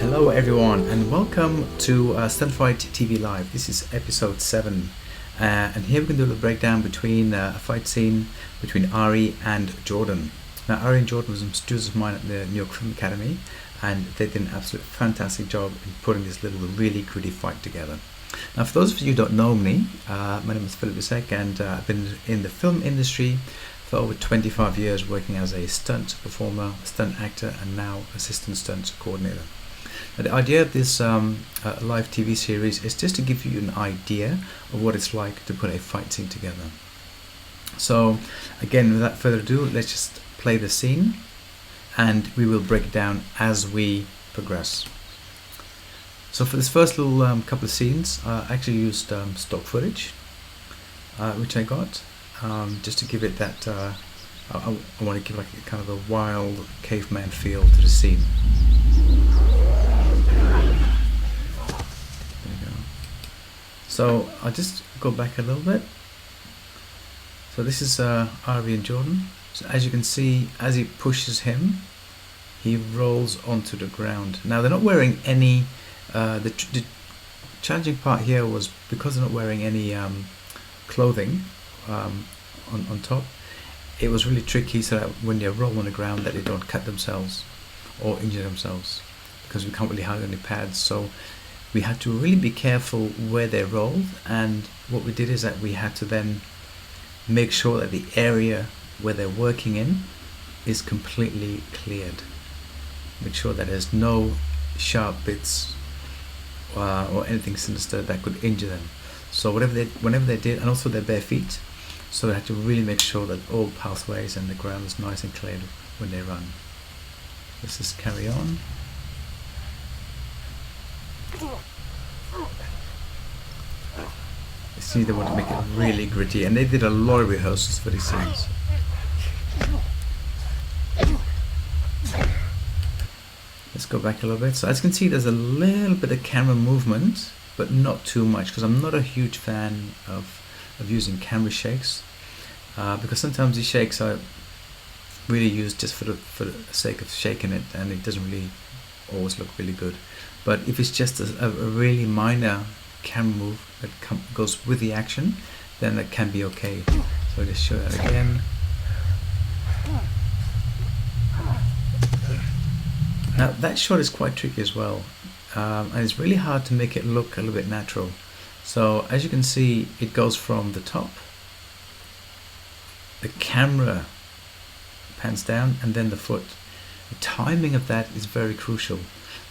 Hello everyone and welcome to Stunt Fight TV Live. This is episode 7 and here we can do a little breakdown between a fight scene between Ari and Jordan. Now Ari and Jordan were some students of mine at the New York Film Academy and they did an absolute fantastic job in putting this little really gritty fight together. Now for those of you who don't know me, my name is Philip Bisek and I've been in the film industry for over 25 years working as a stunt performer, stunt actor and now assistant stunt coordinator. Now, the idea of this live TV series is just to give you an idea of what it's like to put a fight scene together. So again, without further ado, let's just play the scene and we will break it down as we progress. So for this first little couple of scenes, I actually used stock footage, which I got, just to give it that, I want to give like a kind of a wild caveman feel to the scene. So I'll just go back a little bit. So this is Ari and Jordan. So as you can see, as he pushes him, he rolls onto the ground. Now they're not wearing any, the challenging part here was because they're not wearing any clothing on top, it was really tricky so that when they roll on the ground that they don't cut themselves or injure themselves, because we can't really hide any pads. So we had to really be careful where they rolled, and what we did is that we had to then make sure that the area where they're working in is completely cleared. Make sure that there's no sharp bits or anything sinister that could injure them. So whenever they did, and also their bare feet, so they had to really make sure that all pathways and the ground is nice and cleared when they run. Let's just carry on. See, they want to make it really gritty, and they did a lot of rehearsals for these scenes. Let's go back a little bit. So as you can see, there's a little bit of camera movement, but not too much, because I'm not a huge fan of using camera shakes, because sometimes these shakes are really used just for the sake of shaking it, and it doesn't really always look really good. But if it's just a really minor camera move that goes with the action, then that can be okay. So I'll just show that again. Now that shot is quite tricky as well, and it's really hard to make it look a little bit natural. So as you can see, it goes from the top, the camera pans down, and then the foot. The timing of that is very crucial.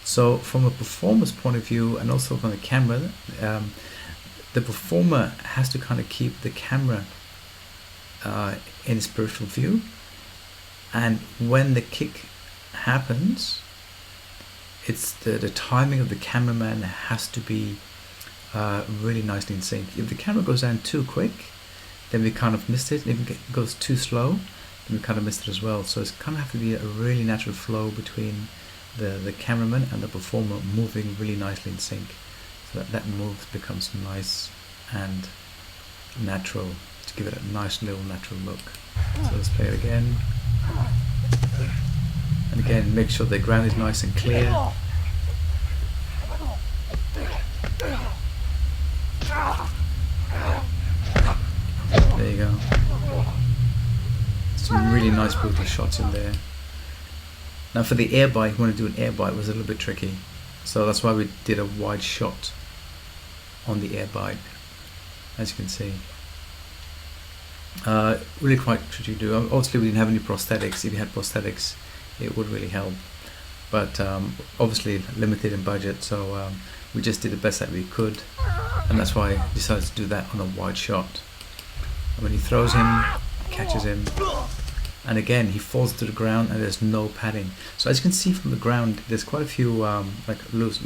So from a performer's point of view, and also from the camera, the performer has to kind of keep the camera in its peripheral view, and when the kick happens, it's the timing of the cameraman has to be really nicely in sync. If the camera goes down too quick, then we kind of missed it. If it goes too slow, then we kind of missed it as well. So it's kind of have to be a really natural flow between the cameraman and the performer moving really nicely in sync, so that move becomes nice and natural, to give it a nice little natural look. So let's play it again, and again make sure the ground is nice and clear. There you go. Some really nice brutal shots in there. Now for the air bite, when to do an air bite was a little bit tricky, so that's why we did a wide shot on the air bite, as you can see. Really quite tricky to do. Obviously we didn't have any prosthetics. If you had prosthetics it would really help, but obviously limited in budget, so we just did the best that we could, and that's why I decided to do that on a wide shot. And when he throws him, catches him, and again he falls to the ground and there's no padding. So as you can see from the ground, there's quite a few like loose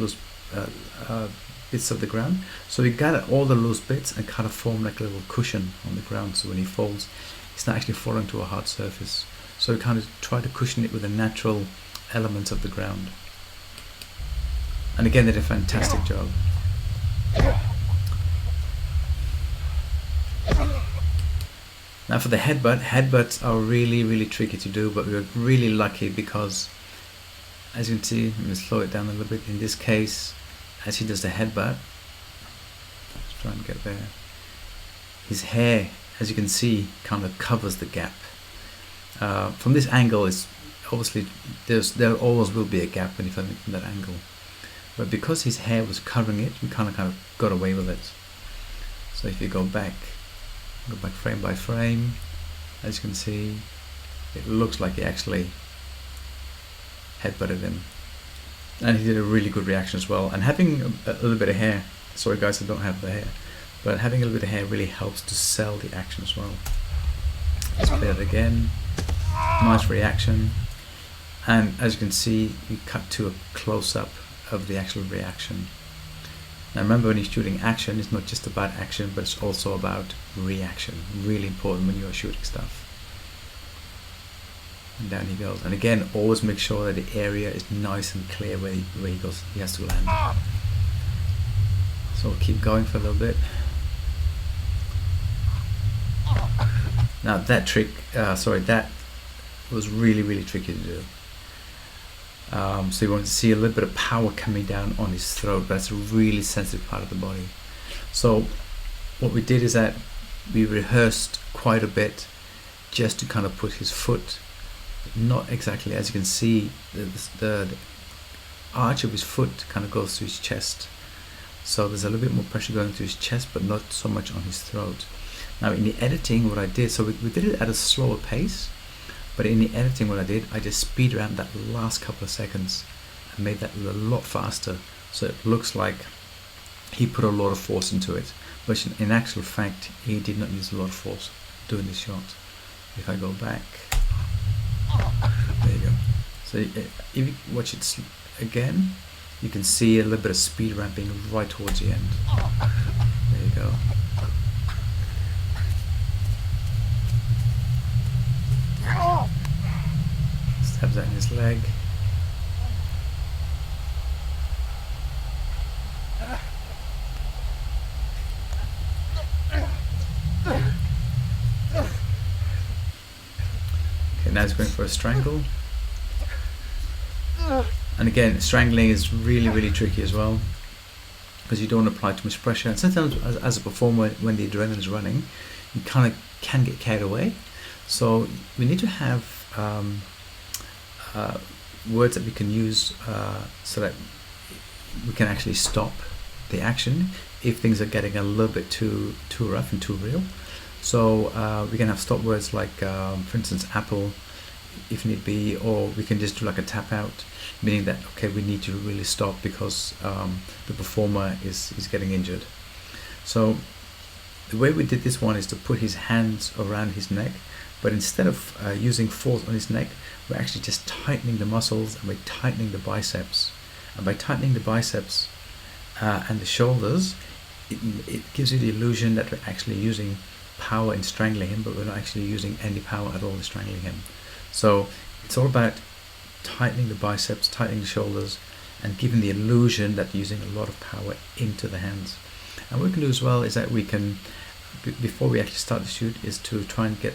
bits of the ground, so we gathered all the loose bits and kind of formed like a little cushion on the ground, so when he falls it's not actually falling to a hard surface. So we kind of try to cushion it with the natural elements of the ground, and again they did a fantastic job. Now for the headbutts are really tricky to do, but we were really lucky because, as you can see, let me slow it down a little bit. In this case, as he does the headbutt, let's try and get there. His hair, as you can see, kind of covers the gap. From this angle, it's obviously there always will be a gap when you're filming from that angle. But because his hair was covering it, we kind of got away with it. So if you go back frame by frame, as you can see, it looks like he actually headbutted him. And he did a really good reaction as well. And having a little bit of hair, sorry guys, I don't have the hair, but having a little bit of hair really helps to sell the action as well. Let's play it again. Nice reaction. And as you can see, we cut to a close-up of the actual reaction. Now remember, when you're shooting action, it's not just about action, but it's also about reaction. Really important when you are shooting stuff. And down he goes. And again, always make sure that the area is nice and clear where he goes. He has to land. So we'll keep going for a little bit. Now that trick, that was really tricky to do. So you want to see a little bit of power coming down on his throat, but that's a really sensitive part of the body. So what we did is that we rehearsed quite a bit just to kind of put his foot, not exactly, as you can see, the arch of his foot kind of goes to his chest. So there's a little bit more pressure going to his chest, but not so much on his throat. Now in the editing, what I did, so we did it at a slower pace, but in the editing, what I did, I just speed around that last couple of seconds and made that a lot faster, so it looks like he put a lot of force into it. But in actual fact, he did not use a lot of force doing this shot. If I go back, there you go. So if you watch it again, you can see a little bit of speed ramping right towards the end. There you go. Stabs that in his leg. Okay, now he's going for a strangle. And again, strangling is really tricky as well, because you don't want to apply too much pressure. And sometimes as a performer, when the adrenaline is running, you kind of can get carried away. So we need to have words that we can use so that we can actually stop the action if things are getting a little bit too rough and too real. So we can have stop words like, for instance, apple, if need be, or we can just do like a tap out, meaning that, okay, we need to really stop because the performer is getting injured. So the way we did this one is to put his hands around his neck, but instead of using force on his neck, we're actually just tightening the muscles, and we're tightening the biceps. And by tightening the biceps and the shoulders, it gives you the illusion that we're actually using power in strangling him, but we're not actually using any power at all in strangling him. So it's all about tightening the biceps, tightening the shoulders, and giving the illusion that you're using a lot of power into the hands. And what we can do as well is that we can, before we actually start the shoot, is to try and get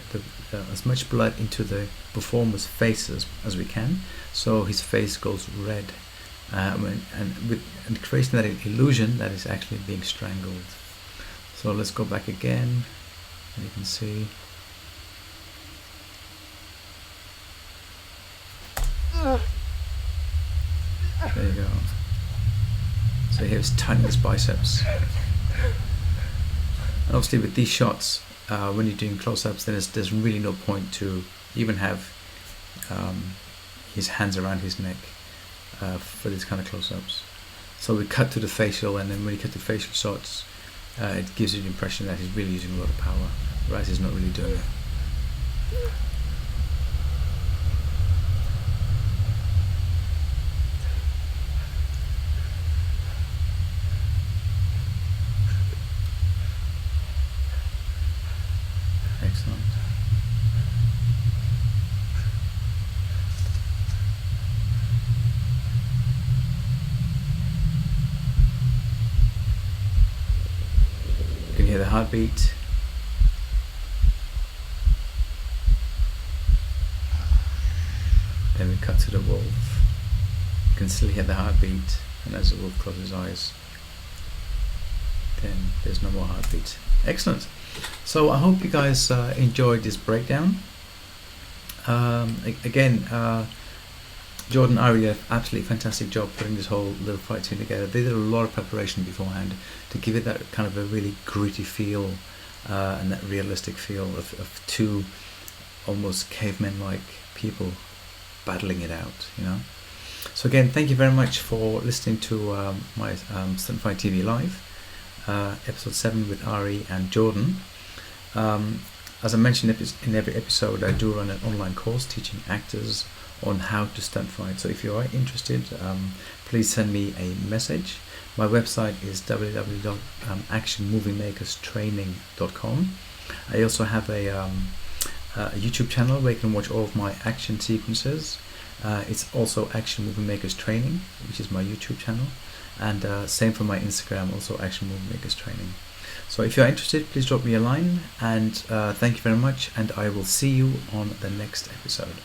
as much blood into the performer's face as we can, so his face goes red, and creating that illusion that is actually being strangled. So let's go back again, and you can see. There you go. So here's tightening his biceps. And obviously with these shots, when you're doing close-ups, then there's really no point to even have his hands around his neck for these kind of close-ups. So we cut to the facial, and then when you cut to facial shots, it gives you the impression that he's really using a lot of power, whereas he's not really doing it. Excellent. You can hear the heartbeat. Then we cut to the wolf. You can still hear the heartbeat, and as the wolf closes his eyes, then there's no more heartbeat. Excellent. So I hope you guys enjoyed this breakdown. Again, Jordan and Ari did an absolutely fantastic job putting this whole little fight scene together. They did a lot of preparation beforehand to give it that kind of a really gritty feel and that realistic feel of two almost cavemen-like people battling it out, you know. So again, thank you very much for listening to my Stunt Fight TV Live, episode 7 with Ari and Jordan. As I mentioned in every episode, I do run an online course teaching actors on how to stunt fight. So if you are interested, please send me a message. My website is www.actionmoviemakerstraining.com. I also have a YouTube channel where you can watch all of my action sequences. It's also Action Movie Makers Training, which is my YouTube channel, and same for my Instagram, also Action Movie Makers Training. So if you're interested, please drop me a line, and thank you very much, and I will see you on the next episode.